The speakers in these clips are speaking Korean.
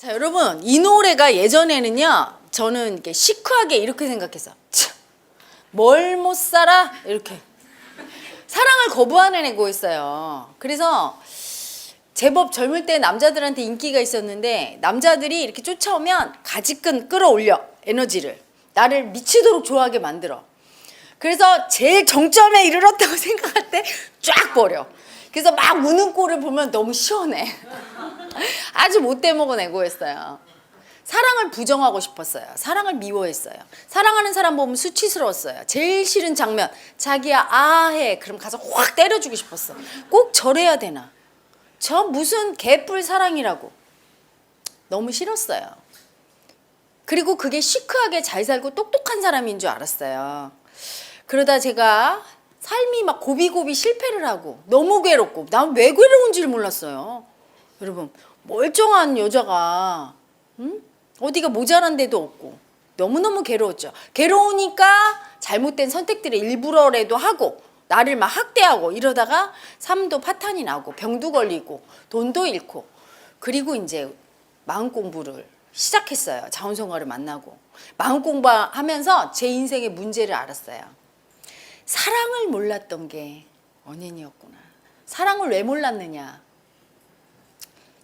자, 여러분, 이 노래가 예전에는요, 저는 이렇게 시크하게 이렇게 생각했어. 뭘 못 살아? 이렇게. 사랑을 거부하는 애고였어요. 그래서 제법 젊을 때 남자들한테 인기가 있었는데, 남자들이 이렇게 쫓아오면 가지끈 끌어올려, 에너지를. 나를 미치도록 좋아하게 만들어. 그래서 제일 정점에 이르렀다고 생각할 때 쫙 버려. 그래서 막 우는 꼴을 보면 너무 시원해. 아주 못돼 먹은 애고였어요. 사랑을 부정하고 싶었어요. 사랑을 미워했어요. 사랑하는 사람 보면 수치스러웠어요. 제일 싫은 장면, 자기야 아해 그럼 가서 확 때려주고 싶었어. 꼭 저래야 되나? 저 무슨 개뿔 사랑이라고. 너무 싫었어요. 그리고 그게 시크하게 잘 살고 똑똑한 사람인 줄 알았어요. 그러다 제가 삶이 막 고비고비 실패를 하고 너무 괴롭고, 난 왜 괴로운지를 몰랐어요. 여러분, 멀쩡한 여자가 어디가 모자란 데도 없고 너무너무 괴로웠죠. 괴로우니까 잘못된 선택들을 일부러라도 하고 나를 막 학대하고 이러다가 삶도 파탄이 나고 병도 걸리고 돈도 잃고, 그리고 이제 마음 공부를 시작했어요. 자원성가를 만나고 마음 공부하면서 제 인생의 문제를 알았어요. 사랑을 몰랐던 게 원인이었구나. 사랑을 왜 몰랐느냐?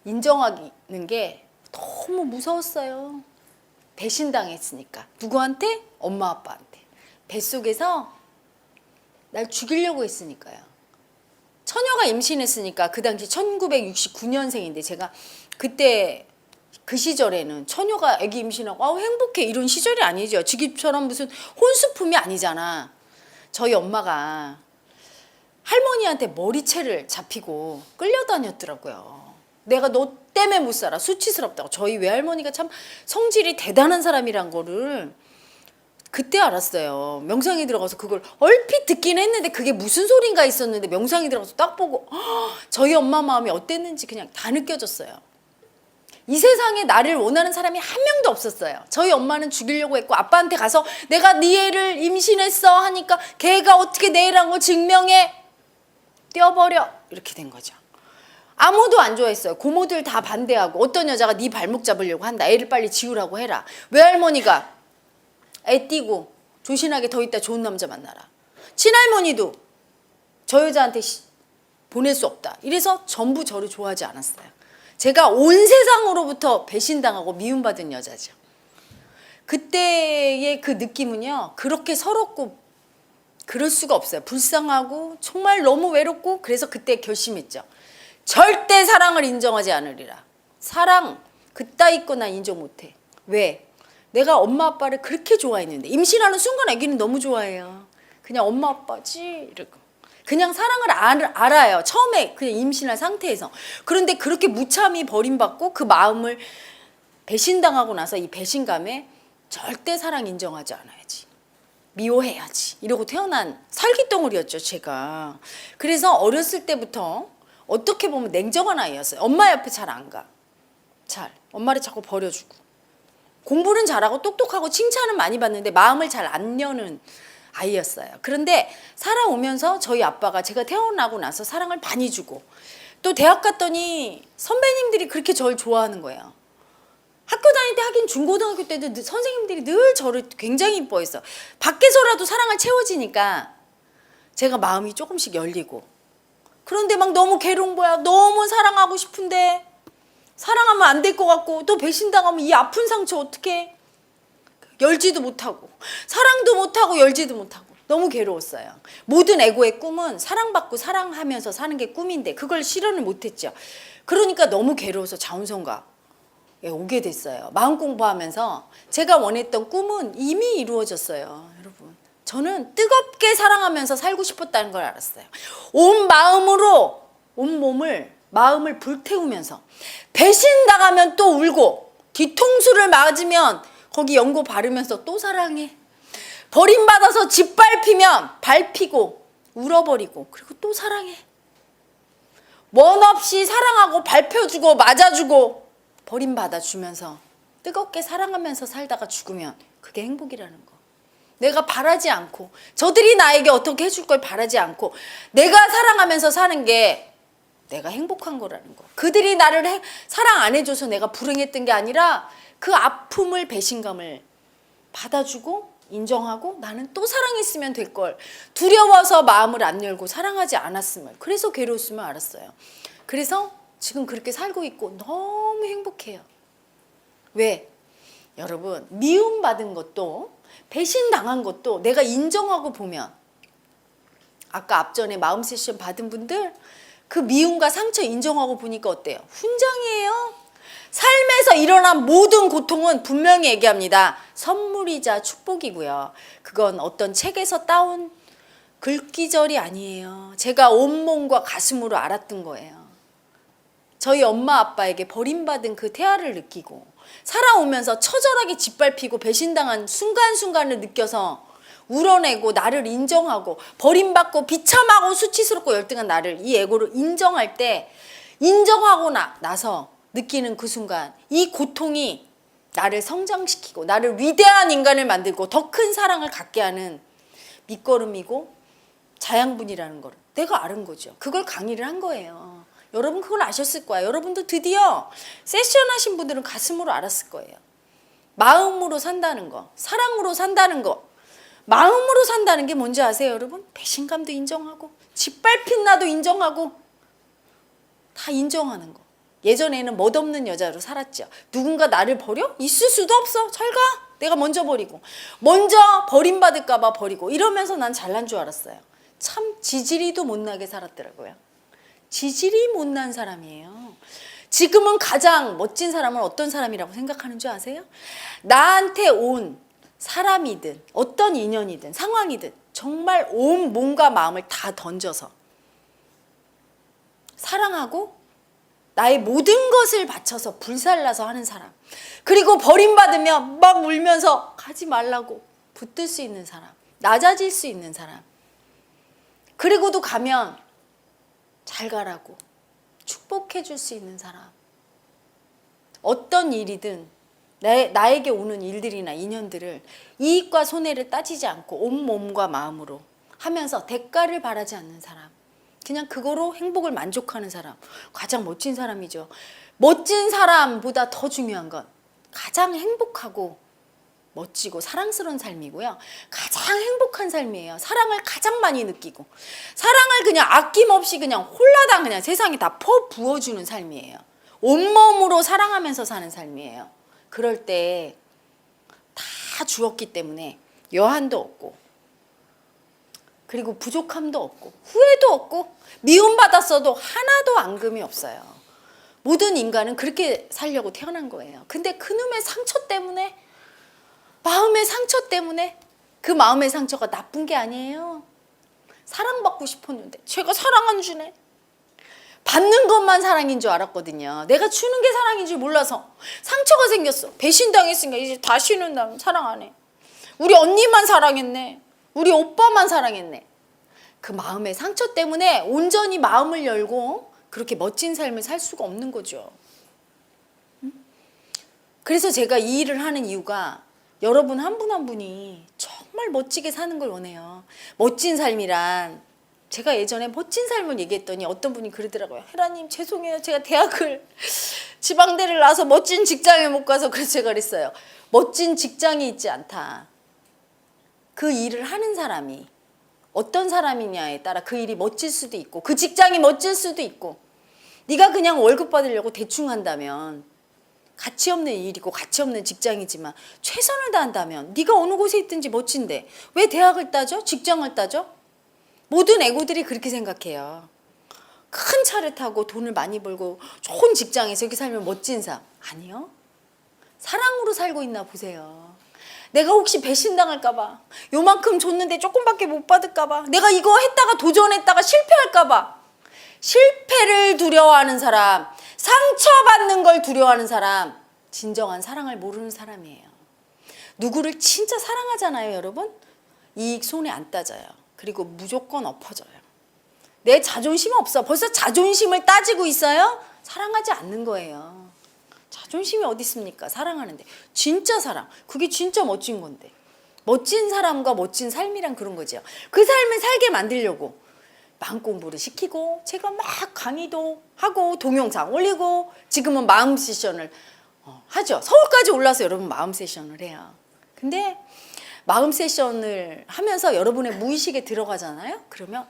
인정하는 게 너무 무서웠어요. 배신당했으니까. 누구한테? 엄마 아빠한테. 뱃속에서 날 죽이려고 했으니까요. 처녀가 임신했으니까. 그 당시 1969년생인데 제가 그때 그 시절에는 처녀가 아기 임신하고 아우 행복해 이런 시절이 아니죠. 지금처럼 무슨 혼수품이 아니잖아. 저희 엄마가 할머니한테 머리채를 잡히고 끌려다녔더라고요. 내가 너 때문에 못 살아. 수치스럽다고. 저희 외할머니가 참 성질이 대단한 사람이란 거를 그때 알았어요. 명상에 들어가서 그걸 얼핏 듣긴 했는데 그게 무슨 소린가 있었는데 명상에 들어가서 딱 보고 저희 엄마 마음이 어땠는지 그냥 다 느껴졌어요. 이 세상에 나를 원하는 사람이 한 명도 없었어요. 저희 엄마는 죽이려고 했고, 아빠한테 가서 내가 네 애를 임신했어 하니까 걔가 어떻게 내 애란 걸 증명해? 떼어버려. 이렇게 된 거죠. 아무도 안 좋아했어요. 고모들 다 반대하고, 어떤 여자가 네 발목 잡으려고 한다. 애를 빨리 지우라고 해라. 외할머니가 애 띄고 조신하게 더 있다 좋은 남자 만나라. 친할머니도 저 여자한테 보낼 수 없다. 이래서 전부 저를 좋아하지 않았어요. 제가 온 세상으로부터 배신당하고 미움받은 여자죠. 그때의 그 느낌은요, 그렇게 서럽고 그럴 수가 없어요. 불쌍하고 정말 너무 외롭고. 그래서 그때 결심했죠. 절대 사랑을 인정하지 않으리라. 사랑 그따위 거 난 인정 못해. 왜? 내가 엄마 아빠를 그렇게 좋아했는데. 임신하는 순간 아기는 너무 좋아해요. 그냥 엄마 아빠지 이러고. 그냥 사랑을 알아요. 처음에 그냥 임신한 상태에서. 그런데 그렇게 무참히 버림받고 그 마음을 배신당하고 나서 이 배신감에 절대 사랑 인정하지 않아야지. 미워해야지. 이러고 태어난 살기덩어리였죠, 제가. 그래서 어렸을 때부터 어떻게 보면 냉정한 아이였어요. 엄마 옆에 잘 안 가. 엄마를 자꾸 버려주고. 공부는 잘하고 똑똑하고 칭찬은 많이 받는데 마음을 잘 안 여는 아이였어요. 그런데 살아오면서 저희 아빠가 제가 태어나고 나서 사랑을 많이 주고, 또 대학 갔더니 선배님들이 그렇게 저를 좋아하는 거예요. 학교 다닐 때 하긴 중고등학교 때도 선생님들이 늘 저를 굉장히 이뻐했어. 밖에서라도 사랑을 채워지니까 제가 마음이 조금씩 열리고. 그런데 막 너무 괴로운 거야. 너무 사랑하고 싶은데 사랑하면 안 될 것 같고, 또 배신당하면 이 아픈 상처 어떡해. 열지도 못하고 사랑도 못하고 열지도 못하고 너무 괴로웠어요. 모든 애고의 꿈은 사랑받고 사랑하면서 사는 게 꿈인데 그걸 실현을 못했죠. 그러니까 너무 괴로워서 자원성가에 오게 됐어요. 마음 공부하면서 제가 원했던 꿈은 이미 이루어졌어요. 여러분, 저는 뜨겁게 사랑하면서 살고 싶었다는 걸 알았어요. 온 마음으로 온 마음을 불태우면서, 배신당하면 또 울고, 뒤통수를 맞으면 거기 연고 바르면서 또 사랑해. 버림받아서 짓밟히면 밟히고 울어버리고, 그리고 또 사랑해. 원 없이 사랑하고 밟혀주고 맞아주고 버림받아주면서 뜨겁게 사랑하면서 살다가 죽으면 그게 행복이라는 거. 내가 바라지 않고, 저들이 나에게 어떻게 해줄 걸 바라지 않고 내가 사랑하면서 사는 게 내가 행복한 거라는 거. 그들이 나를 사랑 안 해줘서 내가 불행했던 게 아니라 그 아픔을 배신감을 받아주고 인정하고 나는 또 사랑했으면 될 걸. 두려워서 마음을 안 열고 사랑하지 않았음을. 그래서 괴로웠음을 알았어요. 그래서 지금 그렇게 살고 있고 너무 행복해요. 왜? 여러분, 미움받은 것도 배신당한 것도 내가 인정하고 보면, 아까 앞전에 마음 세션 받은 분들 그 미움과 상처 인정하고 보니까 어때요? 훈장이에요. 삶에서 일어난 모든 고통은 분명히 얘기합니다. 선물이자 축복이고요. 그건 어떤 책에서 따온 글귀절이 아니에요. 제가 온몸과 가슴으로 알았던 거예요. 저희 엄마 아빠에게 버림받은 그 태아를 느끼고 살아오면서 처절하게 짓밟히고 배신당한 순간순간을 느껴서 울어내고 나를 인정하고 버림받고 비참하고 수치스럽고 열등한 나를, 이 에고를 인정할 때, 인정하고 나서 느끼는 그 순간 이 고통이 나를 성장시키고 나를 위대한 인간을 만들고 더 큰 사랑을 갖게 하는 밑거름이고 자양분이라는 걸 내가 아는 거죠. 그걸 강의를 한 거예요. 여러분 그걸 아셨을 거야. 여러분도 드디어 세션 하신 분들은 가슴으로 알았을 거예요. 마음으로 산다는 거, 사랑으로 산다는 거. 마음으로 산다는 게 뭔지 아세요, 여러분? 배신감도 인정하고 짓밟힌 나도 인정하고 다 인정하는 거. 예전에는 멋없는 여자로 살았죠. 누군가 나를 버려? 있을 수도 없어. 잘 가. 내가 먼저 버리고. 먼저 버림받을까 봐 버리고. 이러면서 난 잘난 줄 알았어요. 참 지지리도 못나게 살았더라고요. 지질이 못난 사람이에요. 지금은 가장 멋진 사람은 어떤 사람이라고 생각하는 줄 아세요? 나한테 온 사람이든 어떤 인연이든 상황이든 정말 온 몸과 마음을 다 던져서 사랑하고 나의 모든 것을 바쳐서 불살라서 하는 사람. 그리고 버림받으면 막 울면서 가지 말라고 붙들 수 있는 사람. 낮아질 수 있는 사람. 그리고도 가면 잘 가라고 축복해 줄 수 있는 사람. 어떤 일이든 나에게 오는 일들이나 인연들을 이익과 손해를 따지지 않고 온몸과 마음으로 하면서 대가를 바라지 않는 사람. 그냥 그거로 행복을 만족하는 사람. 가장 멋진 사람이죠. 멋진 사람보다 더 중요한 건 가장 행복하고 멋지고 사랑스러운 삶이고요. 가장 행복한 삶이에요. 사랑을 가장 많이 느끼고 사랑을 그냥 아낌없이 그냥 홀라당 그냥 세상에 다 부어주는 삶이에요. 온몸으로 사랑하면서 사는 삶이에요. 그럴 때 다 주었기 때문에 여한도 없고 그리고 부족함도 없고 후회도 없고 미움받았어도 하나도 앙금이 없어요. 모든 인간은 그렇게 살려고 태어난 거예요. 근데 그놈의 상처 때문에, 마음의 상처 때문에, 그 마음의 상처가 나쁜 게 아니에요. 사랑받고 싶었는데 제가 사랑 안 주네. 받는 것만 사랑인 줄 알았거든요. 내가 주는 게 사랑인 줄 몰라서 상처가 생겼어. 배신당했으니까 이제 다시는 난 사랑 안 해. 우리 언니만 사랑했네. 우리 오빠만 사랑했네. 그 마음의 상처 때문에 온전히 마음을 열고 그렇게 멋진 삶을 살 수가 없는 거죠. 그래서 제가 이 일을 하는 이유가 여러분 한 분 한 분이 정말 멋지게 사는 걸 원해요. 멋진 삶이란, 제가 예전에 멋진 삶을 얘기했더니 어떤 분이 그러더라고요. 헤라님 죄송해요. 제가 대학을 지방대를 나와서 멋진 직장에 못 가서 그래서 제가 그랬어요. 멋진 직장이 있지 않다. 그 일을 하는 사람이 어떤 사람이냐에 따라 그 일이 멋질 수도 있고 그 직장이 멋질 수도 있고, 네가 그냥 월급 받으려고 대충 한다면 가치 없는 일이고 가치 없는 직장이지만 최선을 다한다면 네가 어느 곳에 있든지 멋진데 왜 대학을 따져? 직장을 따져? 모든 애고들이 그렇게 생각해요. 큰 차를 타고 돈을 많이 벌고 좋은 직장에서 이렇게 살면 멋진 삶. 아니요. 사랑으로 살고 있나 보세요. 내가 혹시 배신당할까봐, 요만큼 줬는데 조금밖에 못 받을까봐, 내가 이거 했다가 도전했다가 실패할까봐, 실패를 두려워하는 사람, 상처받는 걸 두려워하는 사람, 진정한 사랑을 모르는 사람이에요. 누구를 진짜 사랑하잖아요, 여러분? 이익 손해 안 따져요. 그리고 무조건 엎어져요. 내 자존심 없어. 벌써 자존심을 따지고 있어요? 사랑하지 않는 거예요. 자존심이 어디 있습니까? 사랑하는데. 진짜 사랑. 그게 진짜 멋진 건데. 멋진 사람과 멋진 삶이란 그런 거죠. 그 삶을 살게 만들려고 마음 공부를 시키고 제가 막 강의도 하고 동영상 올리고 지금은 마음 세션을 하죠. 서울까지 올라서 여러분 마음 세션을 해요. 근데 마음 세션을 하면서 여러분의 무의식에 들어가잖아요. 그러면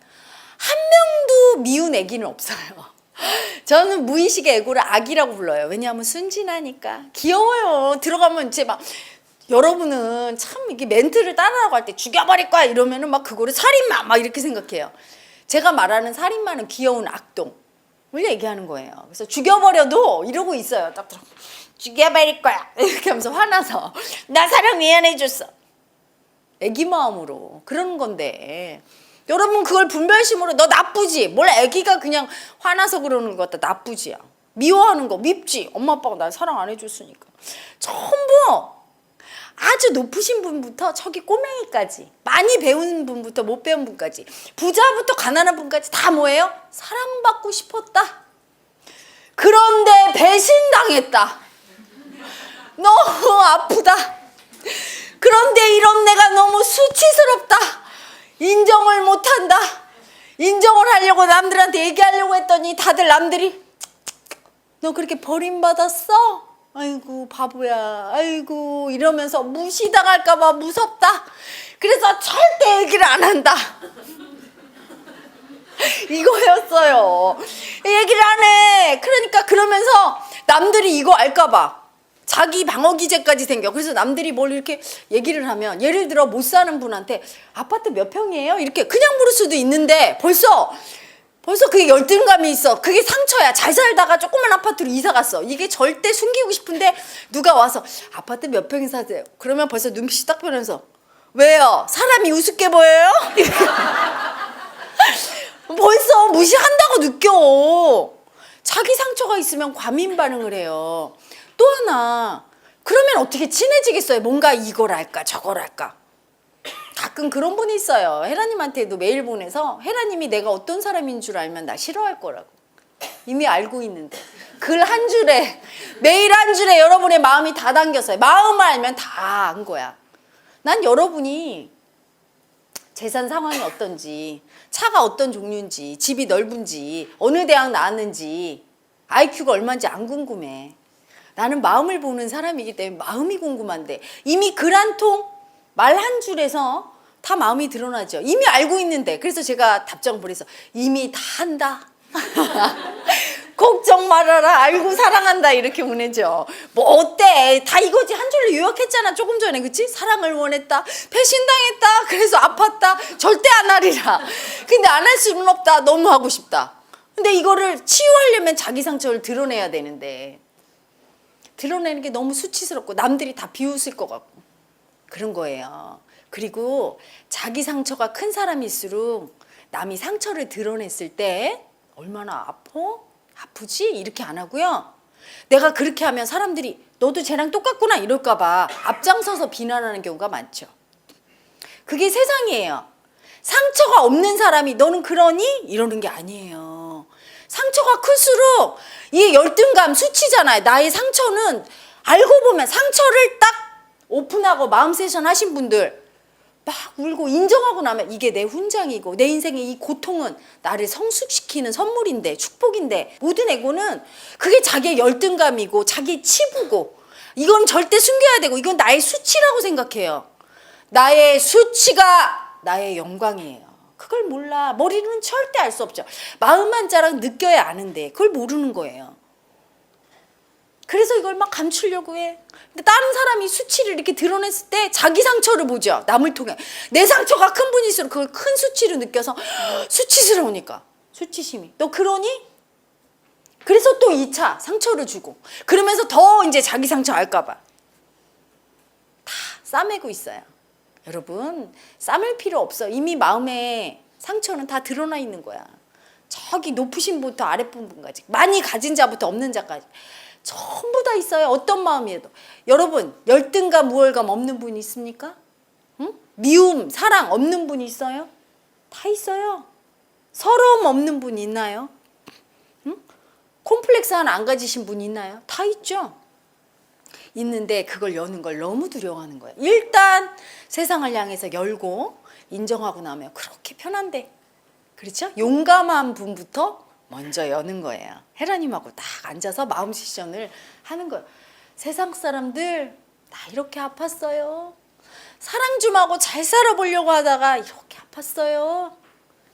한 명도 미운 애기는 없어요. 저는 무의식의 애고를 아기라고 불러요. 왜냐하면 순진하니까 귀여워요. 들어가면 이제 막 여러분은 참 이게 멘트를 따라하고 할 때 죽여버릴 거야 이러면은 막 그거를 살인마 막 이렇게 생각해요. 제가 말하는 살인마는 귀여운 악동을 얘기하는 거예요. 그래서 죽여버려도 이러고 있어요. 딱 죽여버릴 거야 이렇게 하면서 화나서 나 사랑 미안해줬어. 애기 마음으로 그러는 건데 여러분 그걸 분별심으로 너 나쁘지? 뭘 애기가 그냥 화나서 그러는 것 같다. 나쁘지야. 미워하는 거 밉지? 엄마 아빠가 날 사랑 안 해줬으니까. 전부 아주 높으신 분부터 저기 꼬맹이까지 많이 배운 분부터 못 배운 분까지 부자부터 가난한 분까지 다 뭐예요? 사랑받고 싶었다. 그런데 배신당했다. 너무 아프다. 그런데 이런 내가 너무 수치스럽다. 인정을 못한다. 인정을 하려고 남들한테 얘기하려고 했더니 다들 남들이 너 그렇게 버림받았어? 아이고 바보야. 아이고 이러면서 무시당할까 봐 무섭다. 그래서 절대 얘기를 안 한다. 이거였어요. 얘기를 안 해. 그러니까 그러면서 남들이 이거 알까 봐 자기 방어 기제까지 생겨. 그래서 남들이 뭘 이렇게 얘기를 하면 예를 들어 못 사는 분한테 아파트 몇 평이에요? 이렇게 그냥 물을 수도 있는데 벌써 그게 열등감이 있어. 그게 상처야. 잘 살다가 조그만 아파트로 이사 갔어. 이게 절대 숨기고 싶은데 누가 와서 아파트 몇 평이 사세요? 그러면 벌써 눈빛이 딱 변해서 왜요? 사람이 우습게 보여요? 벌써 무시한다고 느껴. 자기 상처가 있으면 과민 반응을 해요. 또 하나 그러면 어떻게 친해지겠어요? 뭔가 이걸 할까 저걸 할까. 가끔 그런 분이 있어요. 헤라님한테도 메일 보내서 헤라님이 내가 어떤 사람인 줄 알면 나 싫어할 거라고. 이미 알고 있는데 글 한 줄에 메일 한 줄에 여러분의 마음이 다 담겼어요. 마음을 알면 다 안 거야. 난 여러분이 재산 상황이 어떤지, 차가 어떤 종류인지, 집이 넓은지, 어느 대학 나왔는지, IQ가 얼마인지 안 궁금해. 나는 마음을 보는 사람이기 때문에 마음이 궁금한데 이미 글 한 통, 말 한 줄에서 다 마음이 드러나죠. 이미 알고 있는데. 그래서 제가 답장 보내서 이미 다 한다. 걱정 말아라. 알고 사랑한다. 이렇게 보내죠. 뭐 어때? 다 이거지. 한 줄로 요약했잖아. 조금 전에. 그치? 사랑을 원했다. 배신당했다. 그래서 아팠다. 절대 안 하리라. 근데 안 할 수는 없다. 너무 하고 싶다. 근데 이거를 치유하려면 자기 상처를 드러내야 되는데 드러내는 게 너무 수치스럽고 남들이 다 비웃을 것 같고 그런 거예요. 그리고 자기 상처가 큰 사람일수록 남이 상처를 드러냈을 때 얼마나 아프지? 이렇게 안 하고요. 내가 그렇게 하면 사람들이 너도 쟤랑 똑같구나 이럴까 봐 앞장서서 비난하는 경우가 많죠. 그게 세상이에요. 상처가 없는 사람이 너는 그러니? 이러는 게 아니에요. 상처가 클수록 이게 열등감, 수치잖아요. 나의 상처는 알고 보면 상처를 딱 오픈하고 마음 세션 하신 분들 막 울고 인정하고 나면 이게 내 훈장이고 내 인생의 이 고통은 나를 성숙시키는 선물인데 축복인데 모든 에고는 그게 자기의 열등감이고 자기의 치부고 이건 절대 숨겨야 되고 이건 나의 수치라고 생각해요. 나의 수치가 나의 영광이에요. 그걸 몰라. 머리로는 절대 알 수 없죠. 마음 한자랑 느껴야 아는데 그걸 모르는 거예요. 그래서 이걸 막 감추려고 해. 근데 다른 사람이 수치를 이렇게 드러냈을 때 자기 상처를 보죠. 남을 통해. 내 상처가 큰 분일수록 그걸 큰 수치로 느껴서 수치스러우니까. 수치심이. 너 그러니? 그래서 또 2차 상처를 주고. 그러면서 더 이제 자기 상처 알까 봐. 다 싸매고 있어요. 여러분 싸맬 필요 없어. 이미 마음에 상처는 다 드러나 있는 거야. 저기 높으신 분부터 아랫분까지 많이 가진 자부터 없는 자까지 전부 다 있어요. 어떤 마음이어도. 여러분 열등감 우월감 없는 분이 있습니까? 응? 미움 사랑 없는 분이 있어요? 다 있어요. 서러움 없는 분 있나요? 응? 콤플렉스 하나 안 가지신 분 있나요? 다 있죠. 있는데 그걸 여는 걸 너무 두려워하는 거예요. 일단 세상을 향해서 열고 인정하고 나면 그렇게 편한데 그렇죠? 용감한 분부터 먼저 여는 거예요. 헤라님하고 딱 앉아서 마음 세션을 하는 거예요. 세상 사람들 나 이렇게 아팠어요. 사랑 좀 하고 잘 살아보려고 하다가 이렇게 아팠어요.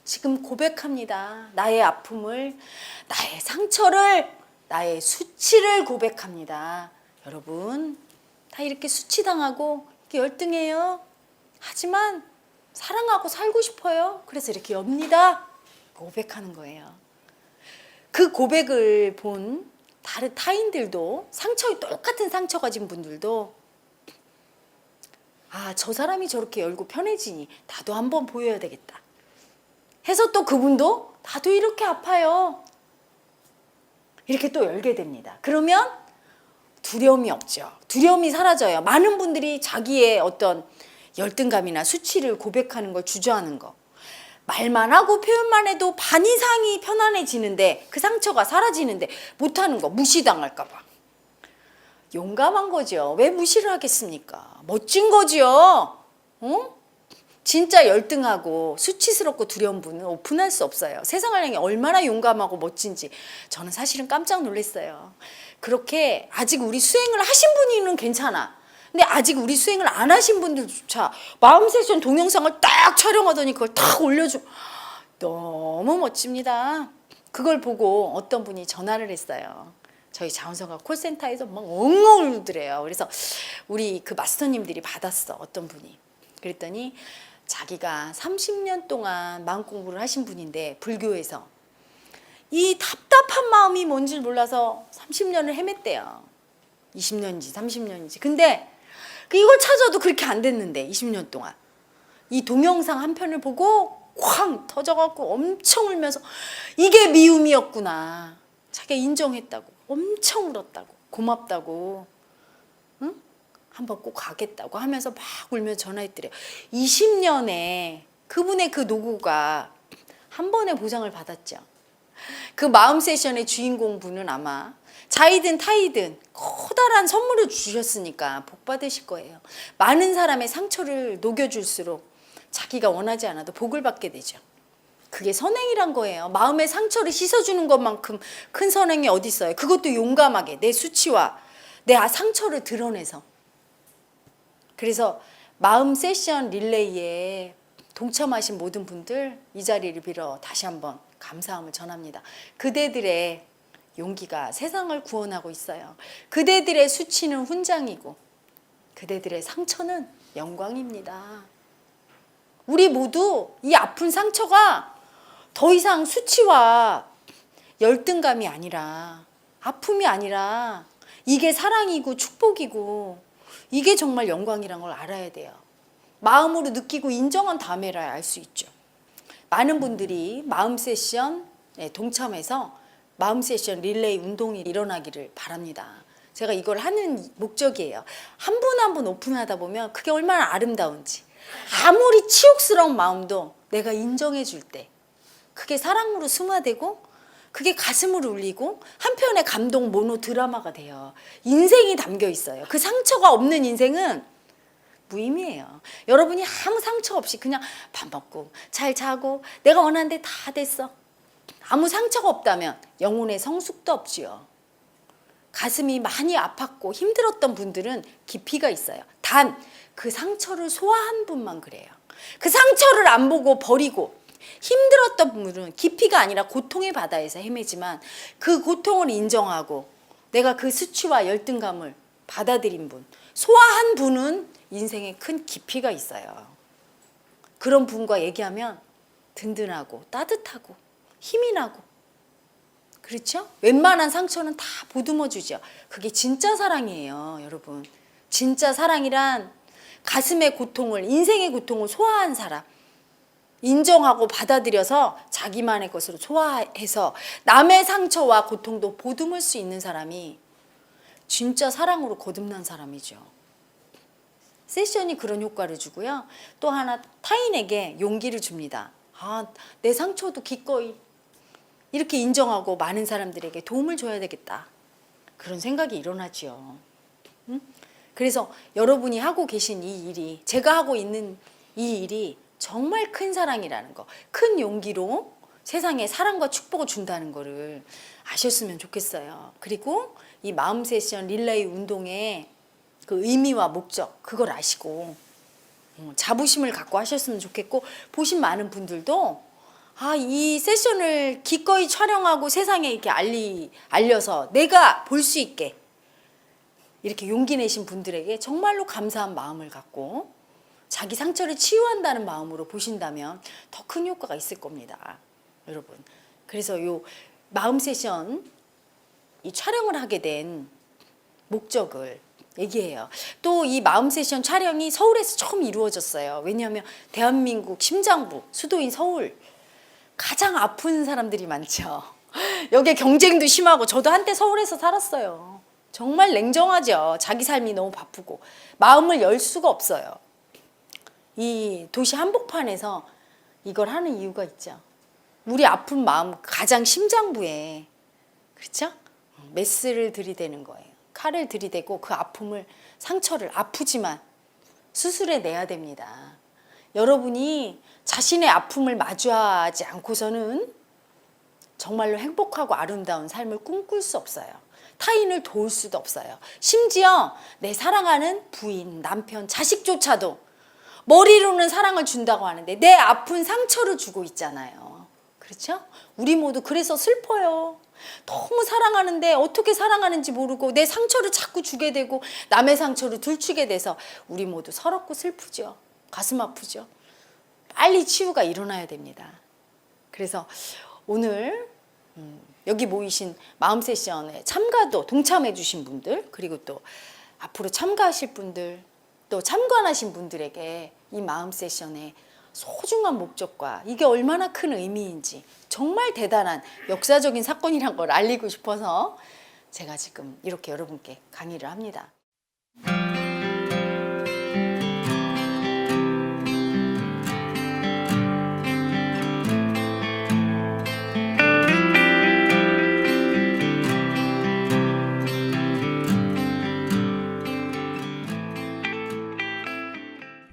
지금 고백합니다. 나의 아픔을, 나의 상처를, 나의 수치를 고백합니다. 여러분 다 이렇게 수치당하고 이렇게 열등해요. 하지만 사랑하고 살고 싶어요. 그래서 이렇게 엽니다. 고백하는 거예요. 그 고백을 본 다른 타인들도 똑같은 상처 가진 분들도 아, 저 사람이 저렇게 열고 편해지니 나도 한번 보여야 되겠다 해서 또 그분도 나도 이렇게 아파요. 이렇게 또 열게 됩니다. 그러면 두려움이 없죠. 두려움이 사라져요. 많은 분들이 자기의 어떤 열등감이나 수치를 고백하는 걸 주저하는 거. 말만 하고 표현만 해도 반 이상이 편안해지는데 그 상처가 사라지는데 못하는 거 무시당할까 봐. 용감한 거죠. 왜 무시를 하겠습니까? 멋진 거죠. 진짜 열등하고 수치스럽고 두려운 분은 오픈할 수 없어요. 세상을 향해 얼마나 용감하고 멋진지 저는 사실은 깜짝 놀랐어요. 그렇게 아직 우리 수행을 하신 분이는 괜찮아. 근데 아직 우리 수행을 안 하신 분들조차 마음 세션 동영상을 딱 촬영하더니 그걸 딱 올려줘. 너무 멋집니다. 그걸 보고 어떤 분이 전화를 했어요. 저희 자원성과 콜센터에서 막 엉엉 울더래요. 그래서 우리 그 마스터님들이 받았어. 어떤 분이. 그랬더니 자기가 30년 동안 마음 공부를 하신 분인데 불교에서 이 답답한 마음이 뭔지 몰라서 30년을 헤맸대요. 20년인지 30년인지. 근데 이걸 찾아도 그렇게 안 됐는데 20년 동안 이 동영상 한 편을 보고 쾅 터져갖고 엄청 울면서 이게 미움이었구나. 자기가 인정했다고 엄청 울었다고 고맙다고 응? 한번 꼭 가겠다고 하면서 막 울면서 전화했더래요. 20년에 그분의 그 노고가 한 번에 보상을 받았죠. 그 마음 세션의 주인공분은 아마 자이든 타이든 커다란 선물을 주셨으니까 복 받으실 거예요. 많은 사람의 상처를 녹여줄수록 자기가 원하지 않아도 복을 받게 되죠. 그게 선행이란 거예요. 마음의 상처를 씻어주는 것만큼 큰 선행이 어디 있어요. 그것도 용감하게 내 수치와 내 상처를 드러내서. 그래서 마음 세션 릴레이에 동참하신 모든 분들 이 자리를 빌어 다시 한번 감사함을 전합니다. 그대들의 용기가 세상을 구원하고 있어요. 그대들의 수치는 훈장이고 그대들의 상처는 영광입니다. 우리 모두 이 아픈 상처가 더 이상 수치와 열등감이 아니라 아픔이 아니라 이게 사랑이고 축복이고 이게 정말 영광이란 걸 알아야 돼요. 마음으로 느끼고 인정한 다음에라야 알 수 있죠. 많은 분들이 마음 세션에 동참해서 마음 세션 릴레이 운동이 일어나기를 바랍니다. 제가 이걸 하는 목적이에요. 한 분 한 분 오픈하다 보면 그게 얼마나 아름다운지 아무리 치욕스러운 마음도 내가 인정해 줄 때 그게 사랑으로 승화되고 그게 가슴을 울리고 한편의 감동 모노 드라마가 돼요. 인생이 담겨 있어요. 그 상처가 없는 인생은 무의미해요. 여러분이 아무 상처 없이 그냥 밥 먹고 잘 자고 내가 원하는 데 다 됐어. 아무 상처가 없다면 영혼의 성숙도 없지요. 가슴이 많이 아팠고 힘들었던 분들은 깊이가 있어요. 단 그 상처를 소화한 분만 그래요. 그 상처를 안 보고 버리고 힘들었던 분들은 깊이가 아니라 고통의 바다에서 헤매지만 그 고통을 인정하고 내가 그 수치와 열등감을 받아들인 분, 소화한 분은 인생에 큰 깊이가 있어요. 그런 분과 얘기하면 든든하고 따뜻하고 힘이 나고 그렇죠? 웬만한 상처는 다 보듬어 주죠. 그게 진짜 사랑이에요, 여러분. 진짜 사랑이란 가슴의 고통을, 인생의 고통을 소화한 사람, 인정하고 받아들여서 자기만의 것으로 소화해서 남의 상처와 고통도 보듬을 수 있는 사람이 진짜 사랑으로 거듭난 사람이죠. 세션이 그런 효과를 주고요. 또 하나 타인에게 용기를 줍니다. 아, 내 상처도 기꺼이 이렇게 인정하고 많은 사람들에게 도움을 줘야 되겠다. 그런 생각이 일어나지요. 응? 그래서 여러분이 하고 계신 이 일이, 제가 하고 있는 이 일이 정말 큰 사랑이라는 거, 큰 용기로 세상에 사랑과 축복을 준다는 거를 아셨으면 좋겠어요. 그리고 이 마음 세션 릴레이 운동의 그 의미와 목적, 그걸 아시고 자부심을 갖고 하셨으면 좋겠고, 보신 많은 분들도 이 세션을 기꺼이 촬영하고 세상에 이렇게 알려서 내가 볼 수 있게 이렇게 용기 내신 분들에게 정말로 감사한 마음을 갖고 자기 상처를 치유한다는 마음으로 보신다면 더 큰 효과가 있을 겁니다, 여러분. 그래서 요 마음 세션 이 촬영을 하게 된 목적을 얘기해요. 또 이 마음 세션 촬영이 서울에서 처음 이루어졌어요. 왜냐하면 대한민국 심장부 수도인 서울, 가장 아픈 사람들이 많죠. 여기에 경쟁도 심하고, 저도 한때 서울에서 살았어요. 정말 냉정하죠. 자기 삶이 너무 바쁘고 마음을 열 수가 없어요. 이 도시 한복판에서 이걸 하는 이유가 있죠. 우리 아픈 마음, 가장 심장부에, 그렇죠? 메스를 들이대는 거예요. 칼을 들이대고 그 아픔을, 상처를, 아프지만 수술해 내야 됩니다. 여러분이 자신의 아픔을 마주하지 않고서는 정말로 행복하고 아름다운 삶을 꿈꿀 수 없어요. 타인을 도울 수도 없어요. 심지어 내 사랑하는 부인, 남편, 자식조차도 머리로는 사랑을 준다고 하는데 내 아픈 상처를 주고 있잖아요. 그렇죠? 우리 모두 그래서 슬퍼요. 너무 사랑하는데 어떻게 사랑하는지 모르고 내 상처를 자꾸 주게 되고 남의 상처를 들추게 돼서 우리 모두 서럽고 슬프죠. 가슴 아프죠. 빨리 치유가 일어나야 됩니다. 그래서 오늘 여기 모이신 마음 세션에 참가도 동참해 주신 분들, 그리고 또 앞으로 참가하실 분들, 또 참관하신 분들에게 이 마음 세션의 소중한 목적과 이게 얼마나 큰 의미인지, 정말 대단한 역사적인 사건이란 걸 알리고 싶어서 제가 지금 이렇게 여러분께 강의를 합니다.